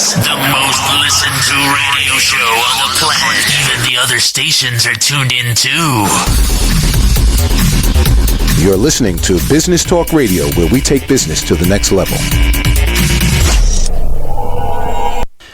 Business, the most listened to radio show on the planet. Even the other stations are tuned in too. You're listening to Business Talk Radio, where we take business to the next level.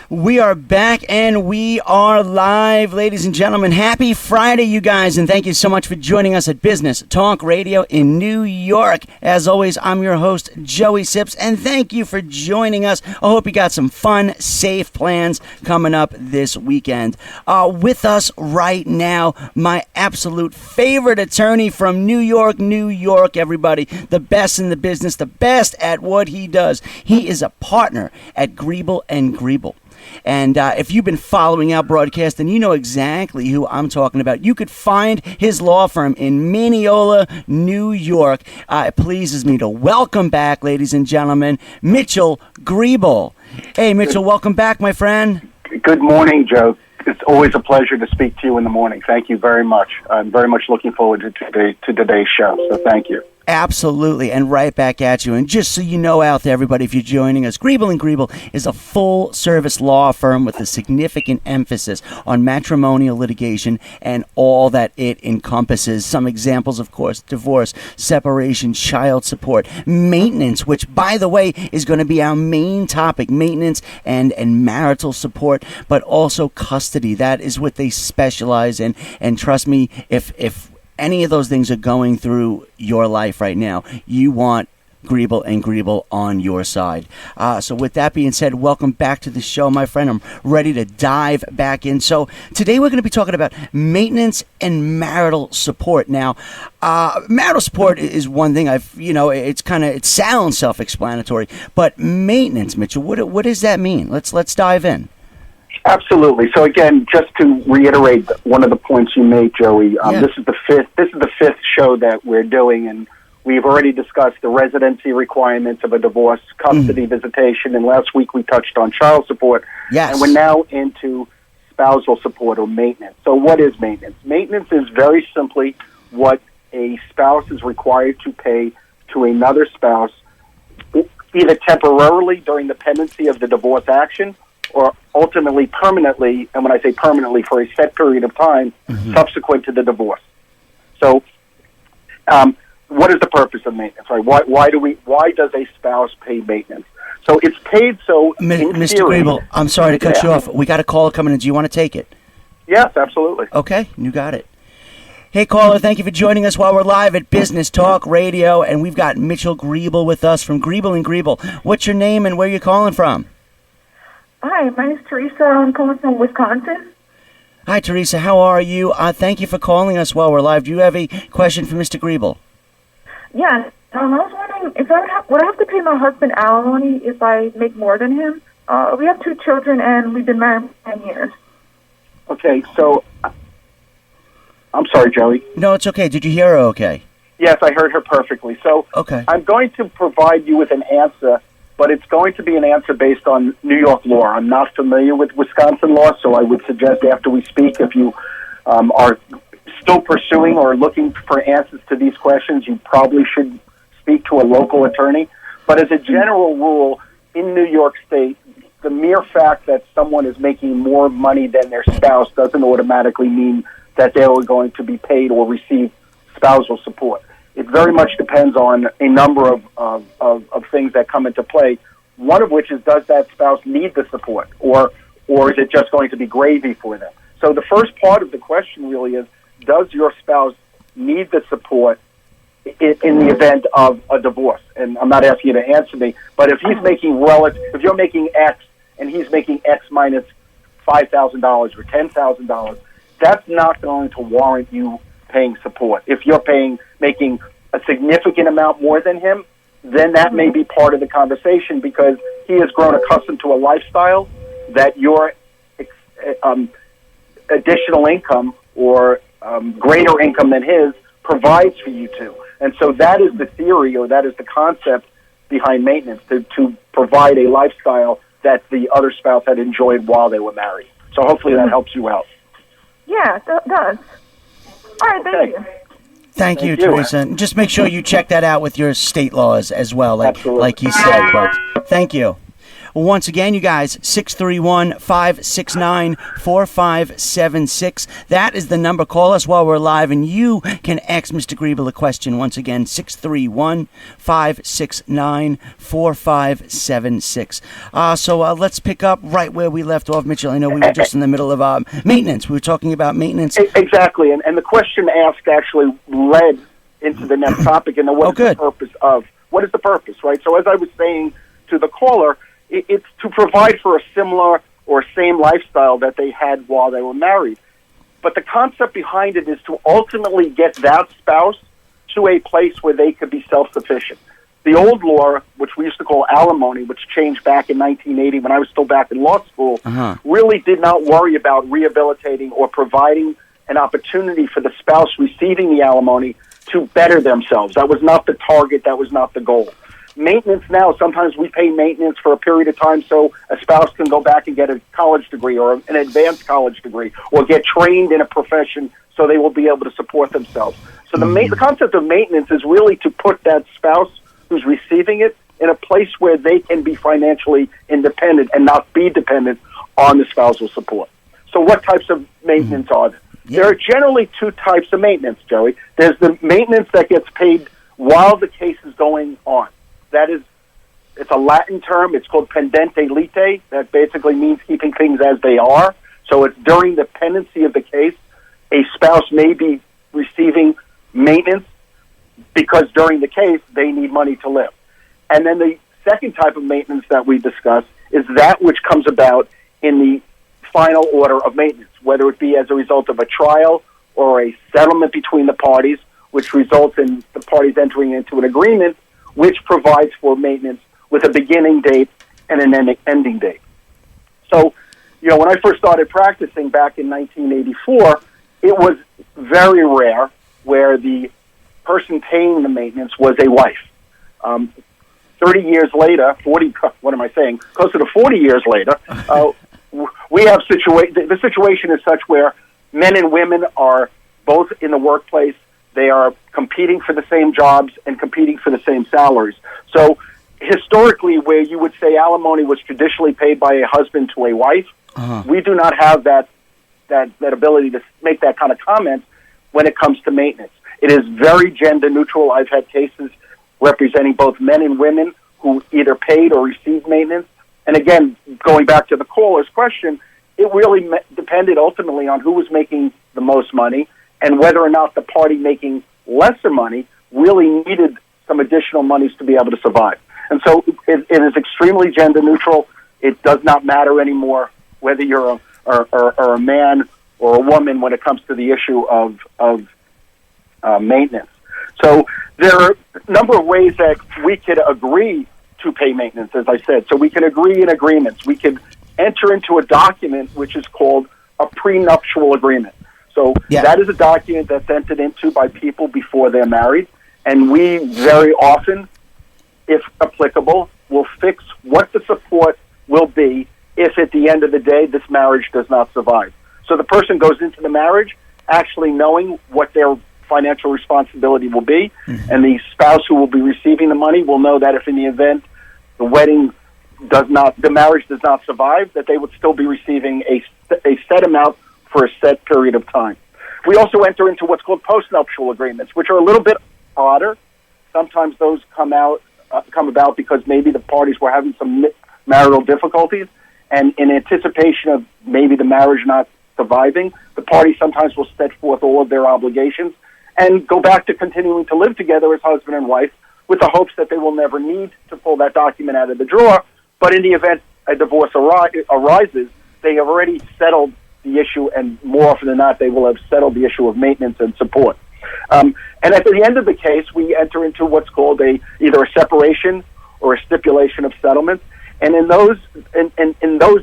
We are back and we are live, ladies and gentlemen. Happy Friday, you guys, and thank you so much for joining us at Business Talk Radio in New York. As always, I'm your host, Joey Sips, and thank you for joining us. I hope you got some fun, safe plans coming up this weekend. With us right now, my absolute favorite attorney from New York, everybody. The best in the business, the best at what he does. He is a partner at Greebel and Greebel. And if you've been following our broadcast, then you know exactly who I'm talking about. You could find his law firm in Mineola, New York. It pleases me to welcome back, ladies and gentlemen, Mitchell Greebel. Hey, Mitchell, welcome back, my friend. Good morning, Joe. It's always a pleasure to speak to you in the morning. Thank you very much. I'm very much looking forward to today's show, so thank you. Absolutely, and right back at you. And just so you know out there, everybody, if you're joining us, Greebel & Greebel is a full-service law firm with a significant emphasis on matrimonial litigation and all that it encompasses. Some examples, of course, divorce, separation, child support, maintenance, which, by the way, is going to be our main topic, maintenance and marital support, but also custody. That is what they specialize in. And trust me, if any of those things are going through your life right now, you want Greebel and Greebel on your side. So with that being said, welcome back to the show, my friend. I'm ready to dive back in. So today we're going to be talking about maintenance and marital support. Now, marital support is one thing. It sounds self-explanatory, but maintenance, Mitchell, what does that mean? Let's dive in. Absolutely. So again, just to reiterate one of the points you made, Joey, this is the fifth show that we're doing, and we've already discussed the residency requirements of a divorce, custody visitation, and last week we touched on child support. Yes. And we're now into spousal support or maintenance. So what is maintenance? Maintenance is very simply what a spouse is required to pay to another spouse, either temporarily during the pendency of the divorce action, or ultimately permanently, and when I say permanently, for a set period of time subsequent to the divorce. So, what is the purpose of maintenance? Right? Why does a spouse pay maintenance? So it's paid so. Mr. Greebel, I'm sorry to cut you off. We got a caller coming in. Do you want to take it? Yes, absolutely. Okay, you got it. Hey, caller, thank you for joining us while we're live at Business Talk Radio, and we've got Mitchell Greebel with us from Greebel and Greebel. What's your name and where are you calling from? Hi, my name is Teresa. I'm calling from Wisconsin. Hi, Teresa. How are you? Thank you for calling us while we're live. Do you have a question for Mr. Greebel? Yeah. I was wondering if would I have to pay my husband alimony if I make more than him? We have 2 children, and we've been married for 10 years. Okay, so I'm sorry, Joey. No, it's okay. Did you hear her okay? Yes, I heard her perfectly. So okay. I'm going to provide you with an answer, but it's going to be an answer based on New York law. I'm not familiar with Wisconsin law, so I would suggest after we speak, if you are still pursuing or looking for answers to these questions, you probably should speak to a local attorney. But as a general rule, in New York State, the mere fact that someone is making more money than their spouse doesn't automatically mean that they are going to be paid or receive spousal support. It very much depends on a number of things that come into play, one of which is, does that spouse need the support, or is it just going to be gravy for them? So the first part of the question really is, does your spouse need the support in the event of a divorce? And I'm not asking you to answer me, but if he's making if you're making X and he's making X minus $5,000 or $10,000, that's not going to warrant you paying support. If you're making a significant amount more than him, then that may be part of the conversation, because he has grown accustomed to a lifestyle that your additional income or greater income than his provides for you to. And so that is the theory, or that is the concept behind maintenance, to provide a lifestyle that the other spouse had enjoyed while they were married. So hopefully that helps you out. Yeah, it does. All right, thank you. Thank you, Teresa. And just make sure you check that out with your state laws as well, like you said. But thank you. Once again, you guys, 631-569-4576. That is the number. Call us while we're live, and you can ask Mr. Greebel a question. Once again, 631-569-4576. So let's pick up right where we left off, Mitchell. I know we were just in the middle of maintenance. We were talking about maintenance. Exactly, and the question asked actually led into the next topic, and what is the purpose of? What is the purpose, right? So as I was saying to the caller, it's to provide for a similar or same lifestyle that they had while they were married. But the concept behind it is to ultimately get that spouse to a place where they could be self-sufficient. The old law, which we used to call alimony, which changed back in 1980 when I was still back in law school, really did not worry about rehabilitating or providing an opportunity for the spouse receiving the alimony to better themselves. That was not the target. That was not the goal. Maintenance now, sometimes we pay maintenance for a period of time so a spouse can go back and get a college degree or an advanced college degree or get trained in a profession so they will be able to support themselves. So the concept of maintenance is really to put that spouse who's receiving it in a place where they can be financially independent and not be dependent on the spousal support. So what types of maintenance are there? There are generally two types of maintenance, Joey. There's the maintenance that gets paid while the case is going on. That is, it's a Latin term. It's called pendente lite. That basically means keeping things as they are. So it's during the pendency of the case, a spouse may be receiving maintenance because during the case, they need money to live. And then the second type of maintenance that we discuss is that which comes about in the final order of maintenance, whether it be as a result of a trial or a settlement between the parties, which results in the parties entering into an agreement which provides for maintenance with a beginning date and an ending date. So, when I first started practicing back in 1984, it was very rare where the person paying the maintenance was a wife. 30 years later, closer to 40 years later, we have the situation is such where men and women are both in the workplace. They are competing for the same jobs and competing for the same salaries. So historically, where you would say alimony was traditionally paid by a husband to a wife, we do not have that ability to make that kind of comment when it comes to maintenance. It is very gender neutral. I've had cases representing both men and women who either paid or received maintenance. And again, going back to the caller's question, it really depended ultimately on who was making the most money and whether or not the party making lesser money really needed some additional monies to be able to survive. And so it is extremely gender neutral. It does not matter anymore whether you're a man or a woman when it comes to the issue of maintenance. So there are a number of ways that we could agree to pay maintenance, as I said. So we can agree in agreements. We could enter into a document which is called a prenuptial agreement. So that is a document that's entered into by people before they're married, and we very often, if applicable, will fix what the support will be if at the end of the day this marriage does not survive. So the person goes into the marriage actually knowing what their financial responsibility will be, and the spouse who will be receiving the money will know that if in the event the marriage does not survive, that they would still be receiving a set amount for a set period of time. We also enter into what's called postnuptial agreements, which are a little bit odder. Sometimes those come about because maybe the parties were having some marital difficulties, and in anticipation of maybe the marriage not surviving, the parties sometimes will set forth all of their obligations and go back to continuing to live together as husband and wife with the hopes that they will never need to pull that document out of the drawer. But in the event a divorce arises, they have already settled the issue, and more often than not, they will have settled the issue of maintenance and support. And at the end of the case, we enter into what's called either a separation or a stipulation of settlement. And in those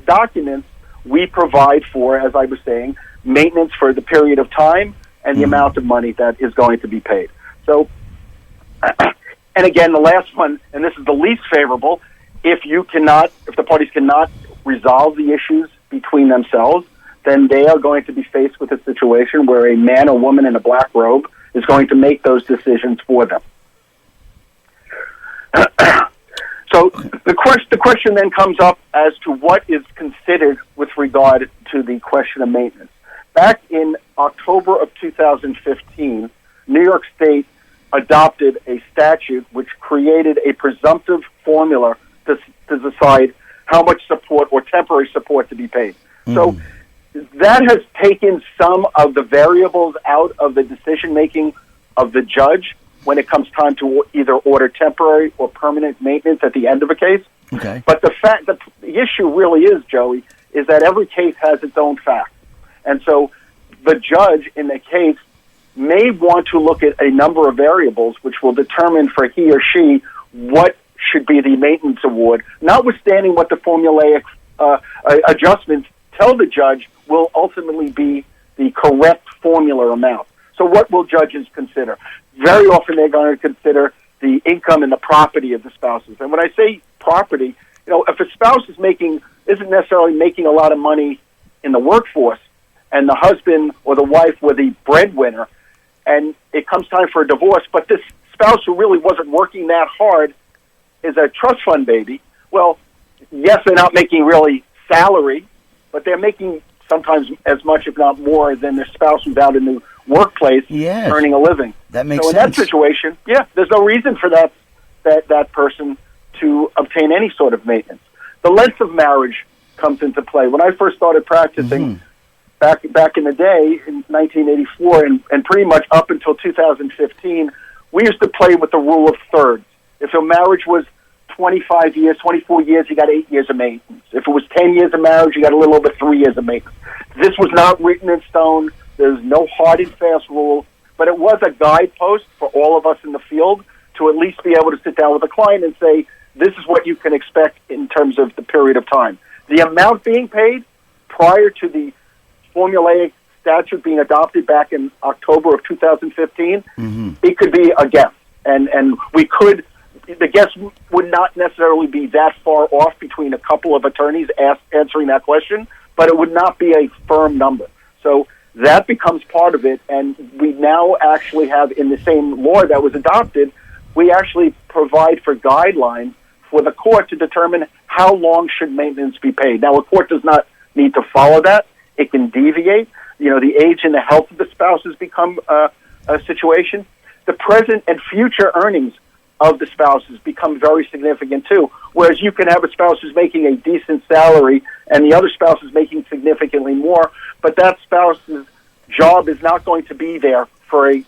documents, we provide for, as I was saying, maintenance for the period of time and the amount of money that is going to be paid. So, and again, the last one, and this is the least favorable, if the parties cannot resolve the issues between themselves, then they are going to be faced with a situation where a man or woman in a black robe is going to make those decisions for them. So So the question then comes up as to what is considered with regard to the question of maintenance. Back in October of 2015, New York State adopted a statute which created a presumptive formula to decide how much support or temporary support to be paid. So that has taken some of the variables out of the decision-making of the judge when it comes time to either order temporary or permanent maintenance at the end of a case. Okay. But the issue really is, Joey, is that every case has its own facts. And so the judge in the case may want to look at a number of variables which will determine for he or she what should be the maintenance award, notwithstanding what the formulaic adjustments tell the judge will ultimately be the correct formula amount. So what will judges consider? Very often they're going to consider the income and the property of the spouses. And when I say property, if a spouse isn't necessarily making a lot of money in the workforce, and the husband or the wife were the breadwinner, and it comes time for a divorce, but this spouse who really wasn't working that hard is a trust fund baby, well, yes, they're not making really salary, but they're making sometimes as much, if not more, than their spouse who's out in the workplace earning a living. That makes sense. So in that situation, there's no reason for that person to obtain any sort of maintenance. The length of marriage comes into play. When I first started practicing back in the day, in 1984, and pretty much up until 2015, we used to play with the rule of thirds. If a marriage was 25 years, 24 years, you got 8 years of maintenance. If it was 10 years of marriage, you got a little over 3 years of maintenance. This was not written in stone. There's no hard and fast rule, but it was a guidepost for all of us in the field to at least be able to sit down with a client and say, this is what you can expect in terms of the period of time. The amount being paid prior to the formulaic statute being adopted back in October of 2015, it could be a guess. And the guess would not necessarily be that far off between a couple of attorneys answering that question, but it would not be a firm number. So that becomes part of it, and we now actually have, in the same law that was adopted, we actually provide for guidelines for the court to determine how long should maintenance be paid. Now, a court does not need to follow that. It can deviate. The age and the health of the spouses become a situation. The present and future earnings of the spouses become very significant too. Whereas you can have a spouse who's making a decent salary and the other spouse is making significantly more, but that spouse's job is not going to be there for a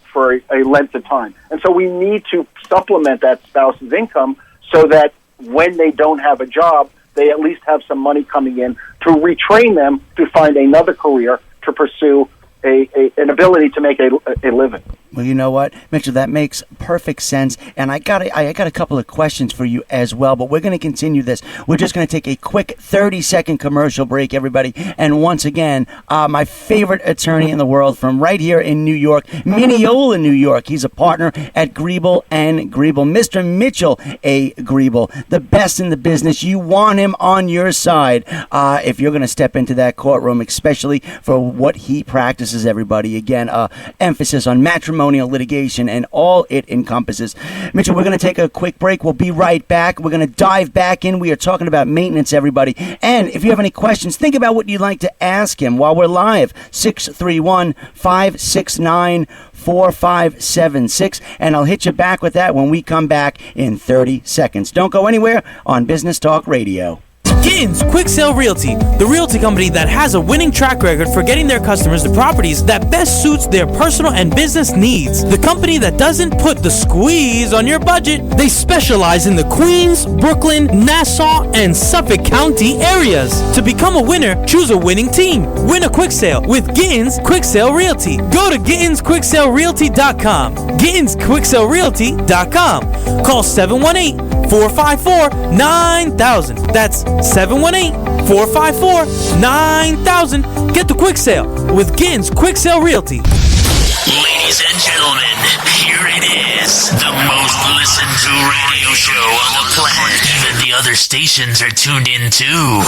length of time. And so we need to supplement that spouse's income so that when they don't have a job, they at least have some money coming in to retrain them to find another career to pursue an ability to make a living. Well, you know what, Mitchell, that makes perfect sense, and I got a couple of questions for you as well, but we're going to continue this. We're just going to take a quick 30-second commercial break, everybody, and once again, my favorite attorney in the world from right here in New York, Mineola, New York. He's a partner at Greebel and Greebel. Mr. Mitchell A. Greebel, the best in the business. You want him on your side if you're going to step into that courtroom, especially for what he practices, everybody. Again, emphasis on matrimonial litigation and all it encompasses. Mitchell, we're going to take a quick break. We'll be right back. We're going to dive back in. We are talking about maintenance, everybody. And if you have any questions, think about what you'd like to ask him while we're live. 631-569-4576. And I'll hit you back with that when we come back in 30 seconds. Don't go anywhere on Business Talk Radio. Gittins Quick Sale Realty, the realty company that has a winning track record for getting their customers the properties that best suits their personal and business needs. The company that doesn't put the squeeze on your budget. They specialize in the Queens, Brooklyn, Nassau, and Suffolk County areas. To become a winner, choose a winning team. Win a quick sale with Gittins Quick Sale Realty. Go to GittinsQuickSaleRealty.com. GittinsQuickSaleRealty.com. Call 718-454-9000. That's 718-454-9000. Get the quick sale with Gittins Quick Sale Realty. Ladies and gentlemen, here it is. The most listened to radio show on the planet. Even the other stations are tuned in too.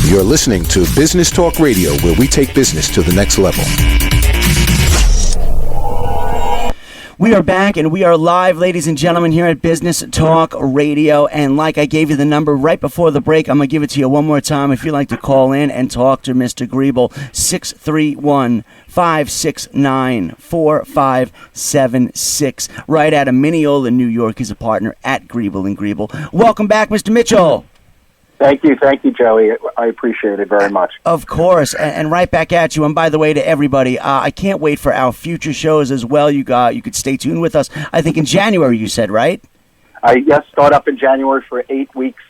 You're listening to Business Talk Radio, where we take business to the next level. We are back and we are live, ladies and gentlemen, here at Business Talk Radio. And like I gave you the number right before the break, I'm going to give it to you one more time. If you'd like to call in and talk to Mr. Greebel, 631-569-4576. Right out of Mineola, New York. He's a partner at Greebel and Greebel. Welcome back, Mr. Mitchell. Thank you, Joey. I appreciate it very much. Of course, and right back at you. And by the way, to everybody, I can't wait for our future shows as well. You could stay tuned with us. I think in January, you said, right? Yes, start up in January for 8 weeks,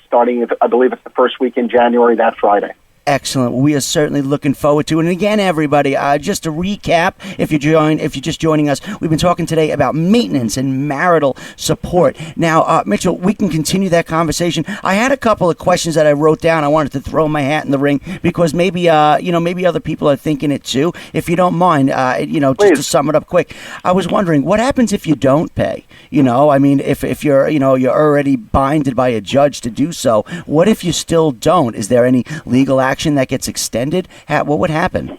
starting, I believe it's the first week in January, that Friday. Excellent. We are certainly looking forward to it. And again, everybody, just to recap, if you're just joining us, we've been talking today about maintenance and marital support. Now, Mitchell, we can continue that conversation. I had a couple of questions that I wrote down. I wanted to throw my hat in the ring because maybe other people are thinking it too. If you don't mind, just to sum it up quick, I was wondering what happens if you don't pay. If you're already binded by a judge to do so. What if you still don't? Is there any legal action that gets extended? What would happen?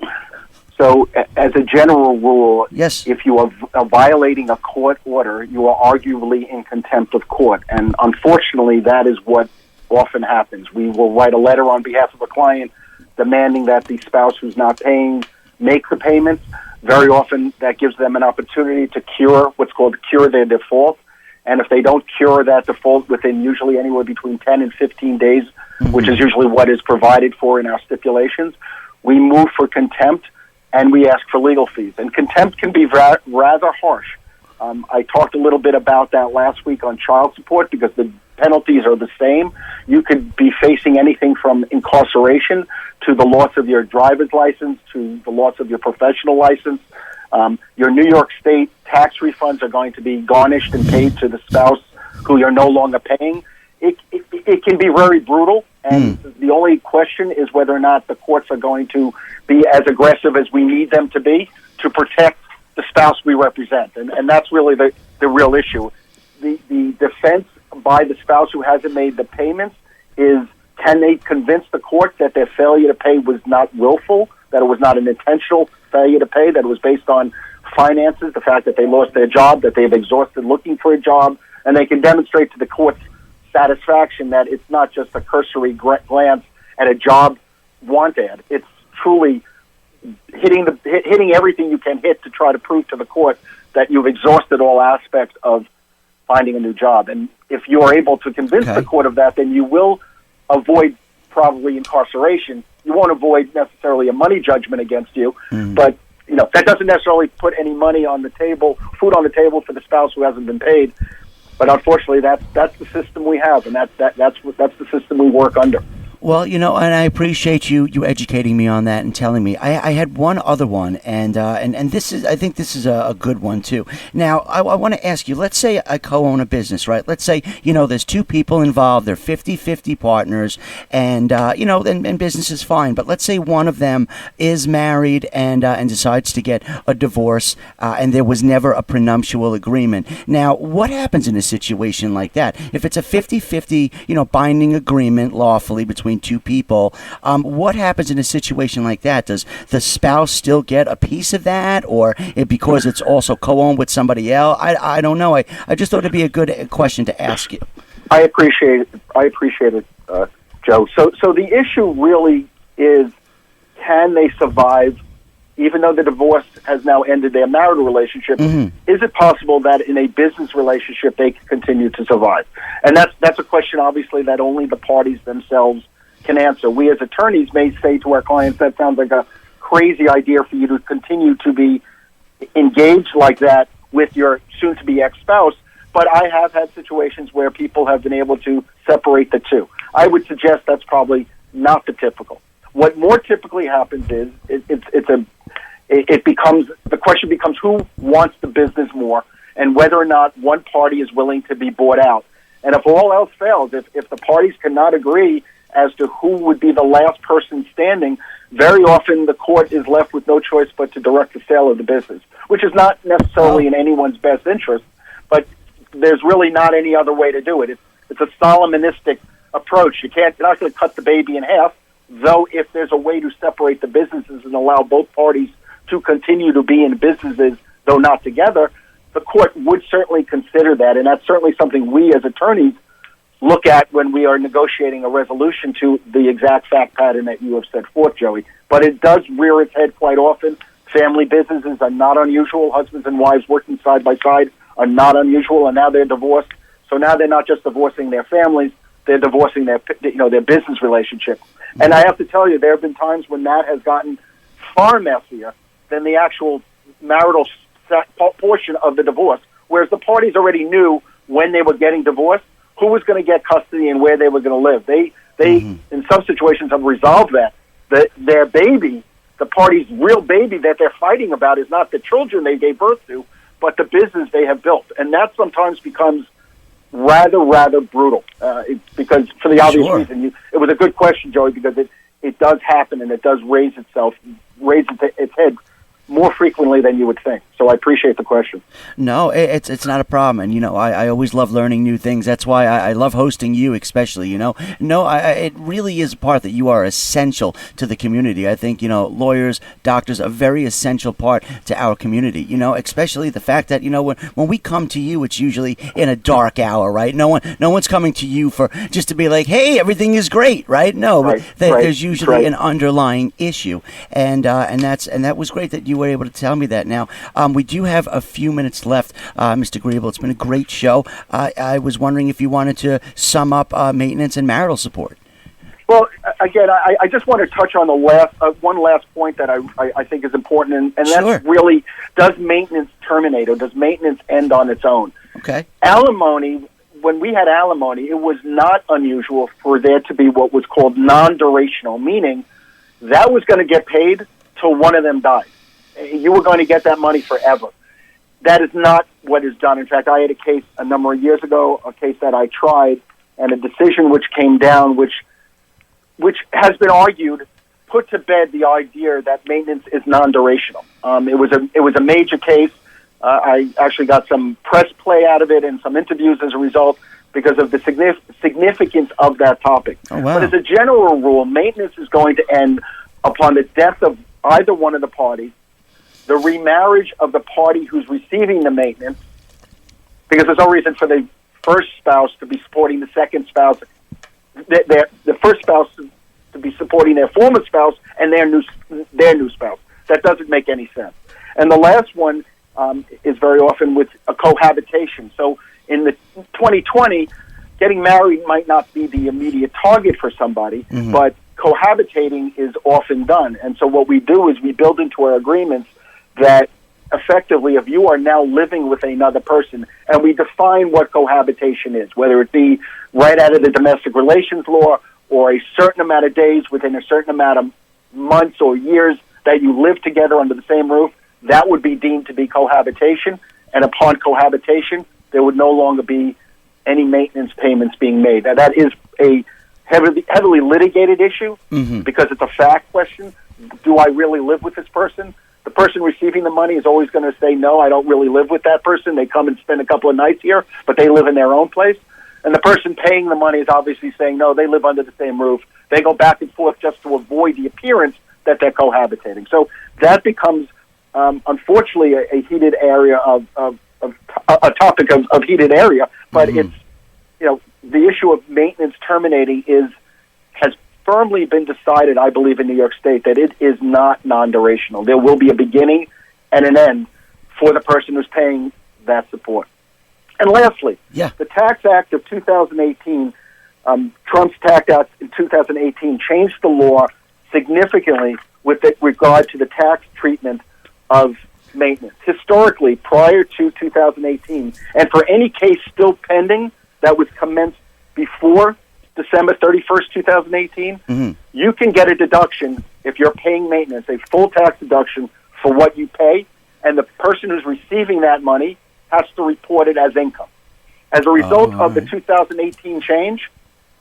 So, as a general rule, yes, if you are violating a court order, you are arguably in contempt of court. And unfortunately, that is what often happens. We will write a letter on behalf of a client demanding that the spouse who's not paying make the payments. Very often, that gives them an opportunity to cure their default. And if they don't cure that default within usually anywhere between 10 and 15 days, which is usually what is provided for in our stipulations, we move for contempt and we ask for legal fees. And contempt can be rather harsh. I talked a little bit about that last week on child support because the penalties are the same. You could be facing anything from incarceration to the loss of your driver's license to the loss of your professional license. Your New York State tax refunds are going to be garnished and paid to the spouse who you're no longer paying. It can be very brutal, and the only question is whether or not the courts are going to be as aggressive as we need them to be to protect the spouse we represent. And that's really the real issue. The defense by the spouse who hasn't made the payments is, can they convince the court that their failure to pay was not willful, that it was not an intentional failure to pay, that it was based on finances, the fact that they lost their job, that they've exhausted looking for a job, and they can demonstrate to the court's satisfaction that it's not just a cursory glance at a job want ad. It's truly hitting everything you can hit to try to prove to the court that you've exhausted all aspects of finding a new job. And if you're able to convince the court of that, then you will avoid probably incarceration. You won't avoid necessarily a money judgment against you, but that doesn't necessarily put any money on the table, food on the table for the spouse who hasn't been paid. But unfortunately, that's the system we have, and that's the system we work under. Well, and I appreciate you educating me on that and telling me. I had one other one, and this is, I think this is a good one too. Now, I want to ask you, let's say I co-own a business, right? Let's say, there's two people involved, they're 50-50 partners, and business is fine. But let's say one of them is married and decides to get a divorce, and there was never a prenuptial agreement. Now, what happens in a situation like that? If it's a 50-50, binding agreement lawfully between two people, what happens in a situation like that? Does the spouse still get a piece of that, or because it's also co-owned with somebody else? I don't know. I just thought it'd be a good question to ask you. I appreciate it, Joe. So the issue really is, can they survive, even though the divorce has now ended their marital relationship? Is it possible that in a business relationship they can continue to survive? And that's a question, obviously, that only the parties themselves can answer. We as attorneys may say to our clients, that sounds like a crazy idea for you to continue to be engaged like that with your soon-to-be ex-spouse, but I have had situations where people have been able to separate the two. I would suggest that's probably not the typical. What more typically happens is the question becomes who wants the business more and whether or not one party is willing to be bought out. And if all else fails, if the parties cannot agree as to who would be the last person standing, very often the court is left with no choice but to direct the sale of the business, which is not necessarily in anyone's best interest, but there's really not any other way to do it. It's a Solomonistic approach. You're not going to cut the baby in half, though if there's a way to separate the businesses and allow both parties to continue to be in businesses, though not together, the court would certainly consider that, and that's certainly something we as attorneys look at when we are negotiating a resolution to the exact fact pattern that you have set forth, Joey. But it does rear its head quite often. Family businesses are not unusual. Husbands and wives working side by side are not unusual, and now they're divorced. So now they're not just divorcing their families, they're divorcing their business relationship. And I have to tell you, there have been times when that has gotten far messier than the actual marital portion of the divorce, whereas the parties already knew when they were getting divorced who was going to get custody and where they were going to live. They in some situations have resolved that. Their baby, the party's real baby that they're fighting about, is not the children they gave birth to, but the business they have built. And that sometimes becomes rather brutal, because for the obvious reason. It was a good question, Joey, because it does happen, and it does raise its head more frequently than you would think. So I appreciate the question. No, it's not a problem. And, I always love learning new things. That's why I love hosting you, especially, it really is a part that you are essential to the community. I think, lawyers, doctors, a very essential part to our community, especially the fact that, when we come to you, it's usually in a dark hour, right? No one's coming to you just to be like, hey, everything is great, right? No, right, there's usually an underlying issue. And that was great that you were able to tell me that. Now, we do have a few minutes left, Mr. Greebel. It's been a great show. I was wondering if you wanted to sum up maintenance and marital support. Well, again, I just want to touch on the one last point that I think is important, and that's really, does maintenance terminate or does maintenance end on its own? Okay. Alimony, when we had alimony, it was not unusual for there to be what was called non-durational, meaning that was going to get paid till one of them died. You were going to get that money forever. That is not what is done. In fact, I had a case a number of years ago, a case that I tried, and a decision which came down, which has been argued, put to bed the idea that maintenance is non-durational. It was a major case. I actually got some press play out of it and some interviews as a result because of the significance of that topic. Oh, wow. But as a general rule, maintenance is going to end upon the death of either one of the parties, the remarriage of the party who's receiving the maintenance, because there's no reason for the first spouse to be supporting the second spouse, the first spouse to be supporting their former spouse and their new spouse. That doesn't make any sense. And the last one is very often with a cohabitation. So in the 2020, getting married might not be the immediate target for somebody, but cohabitating is often done. And so what we do is we build into our agreements that effectively, if you are now living with another person, and we define what cohabitation is, whether it be right out of the domestic relations law or a certain amount of days within a certain amount of months or years that you live together under the same roof, that would be deemed to be cohabitation. And upon cohabitation, there would no longer be any maintenance payments being made. Now, that is a heavily litigated issue because it's a fact question. Do I really live with this person? The person receiving the money is always going to say, no, I don't really live with that person. They come and spend a couple of nights here, but they live in their own place. And the person paying the money is obviously saying, no, they live under the same roof. They go back and forth just to avoid the appearance that they're cohabitating. So that becomes, unfortunately, a heated area of a topic of heated area. But it's, the issue of maintenance terminating has firmly been decided, I believe, in New York State, that it is not non-durational. There will be a beginning and an end for the person who's paying that support. And lastly, the Tax Act of 2018, Trump's Tax Act in 2018 changed the law significantly with regard to the tax treatment of maintenance. Historically, prior to 2018, and for any case still pending that was commenced before December 31st, 2018, you can get a deduction if you're paying maintenance, a full tax deduction for what you pay, and the person who's receiving that money has to report it as income. As a result of the 2018 change,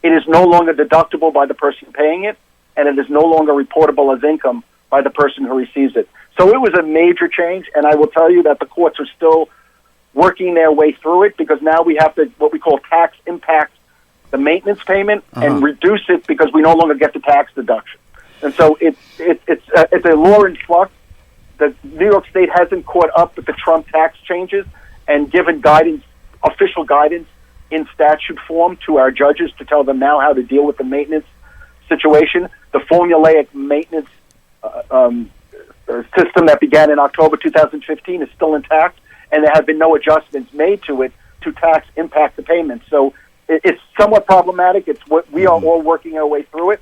it is no longer deductible by the person paying it, and it is no longer reportable as income by the person who receives it. So it was a major change, and I will tell you that the courts are still working their way through it because now we have to, what we call tax impact the maintenance payment and reduce it because we no longer get the tax deduction. And so it's a law in flux. The New York State hasn't caught up with the Trump tax changes, and given guidance, official guidance in statute form to our judges to tell them now how to deal with the maintenance situation. The formulaic maintenance system that began in October 2015 is still intact, and there have been no adjustments made to it to tax impact the payments. So it's somewhat problematic. It's what we are all working our way through it,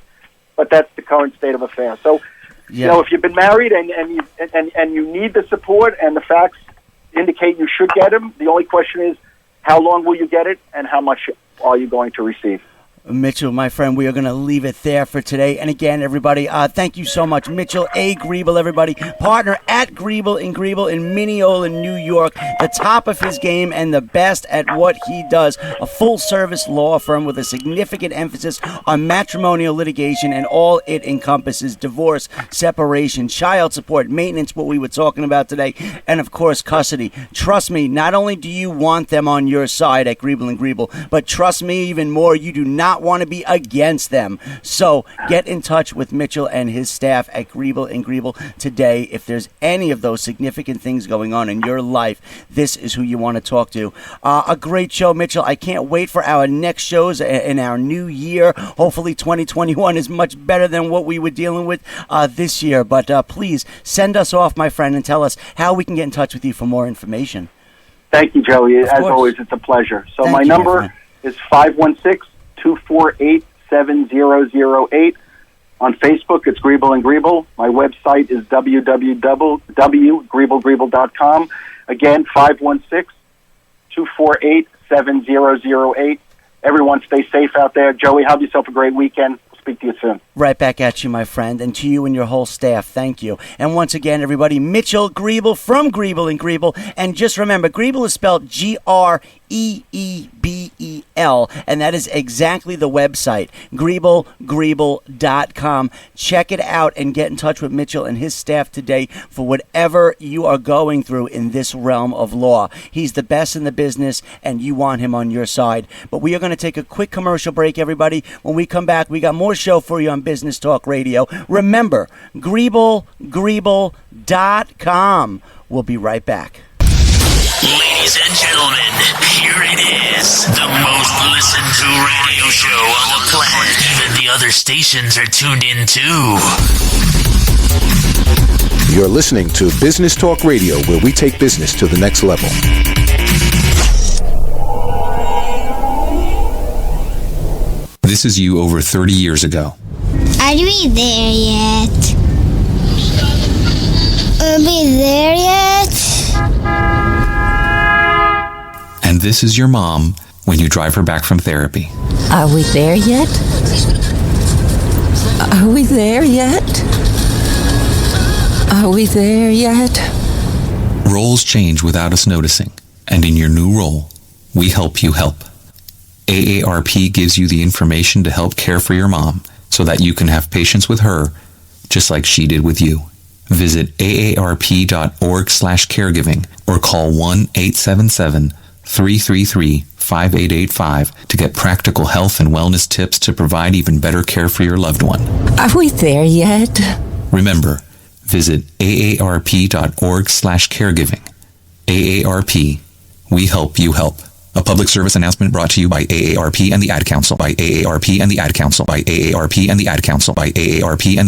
but that's the current state of affairs. So, you know, if you've been married and you need the support and the facts indicate you should get them, the only question is, how long will you get it, and how much are you going to receive? Mitchell, my friend, we are going to leave it there for today. And again, everybody, thank you so much. Mitchell A. Greebel, everybody, partner at Greebel in Mineola, New York, the top of his game and the best at what he does. A full-service law firm with a significant emphasis on matrimonial litigation and all it encompasses: divorce, separation, child support, maintenance, what we were talking about today, and, of course, custody. Trust me, not only do you want them on your side at Greebel, but trust me even more, you do not want to be against them. So get in touch with Mitchell and his staff at Greebel today. If there's any of those significant things going on in your life, this is who you want to talk to. A great show, Mitchell. I can't wait for our next shows in our new year. Hopefully 2021 is much better than what we were dealing with this year. But please send us off, my friend, and tell us how we can get in touch with you for more information. Thank you, Joey. As always, it's a pleasure. So my number is 516-248-7008. On Facebook, it's Greebel. My website is www.greebel.com. Again, 516-248-7008. Everyone stay safe out there. Joey, have yourself a great weekend. Speak to you soon. Right back at you, my friend, and to you and your whole staff. Thank you. And once again, everybody, Mitchell Greebel from Greebel. And just remember, Greebel is spelled Greebel, and that is exactly the website, Greebel.com. Check it out and get in touch with Mitchell and his staff today for whatever you are going through in this realm of law. He's the best in the business, and you want him on your side. But we are going to take a quick commercial break, everybody. When we come back, we got more show for you on Business Talk Radio. Remember, Greebel.com. We'll be right back. Ladies and gentlemen, here it is, the most listened to radio show on the planet. Even the other stations are tuned in too. You're listening to Business Talk Radio, where we take business to the next level. This is you over 30 years ago. Are we there yet? Are we there yet? And this is your mom when you drive her back from therapy. Are we there yet? Are we there yet? Are we there yet? Roles change without us noticing, and in your new role, we help you help. AARP gives you the information to help care for your mom so that you can have patience with her just like she did with you. Visit aarp.org/caregiving or call 1-877-333-5885 to get practical health and wellness tips to provide even better care for your loved one. Are we there yet? Remember, visit aarp.org/caregiving. AARP, we help you help. A public service announcement brought to you by AARP and the Ad Council, by AARP and the Ad Council, by AARP and the Ad Council, by AARP and the